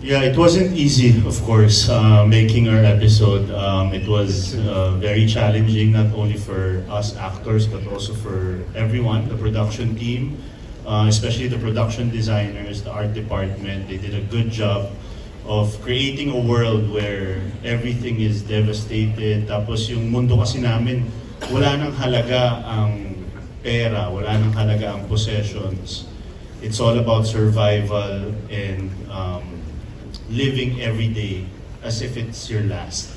Yeah, it wasn't easy, of course, making our episode. It was very challenging, not only for us actors, but also for everyone, the production team, especially the production designers, the art department. They did a good job of creating a world where everything is devastated. Tapos yung mundo kasi namin, wala nang halaga ang pera, wala nang halaga ang possessions. It's all about survival and living every day as if it's your last.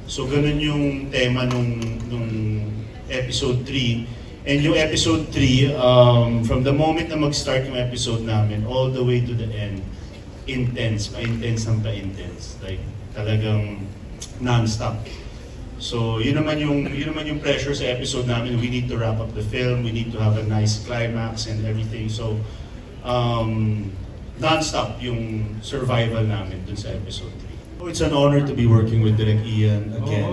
So ganun yung tema nung episode 3. And yung episode 3, from the moment na mag-start yung episode namin, all the way to the end, intense, pa-intense ng pa-intense. Like talagang non-stop. So yun naman yung pressure sa episode namin. We need to wrap up the film, we need to have a nice climax and everything. So non-stop yung survival namin dun sa episode 3. So it's an honor to be working with Direk Ian again.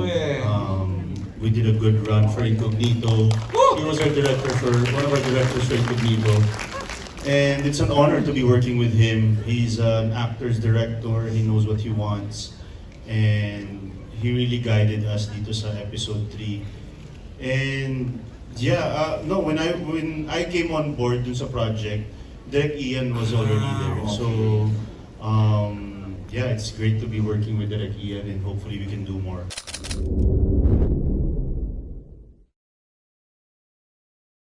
We did a good run for Incognito. He was our director one of our directors for Incognito. And it's an honor to be working with him. He's an actor's director, he knows what he wants. And he really guided us dito sa episode 3. And yeah, when I came on board dun sa project, Direk Ian was already there. So yeah, it's great to be working with Direk Ian and hopefully we can do more.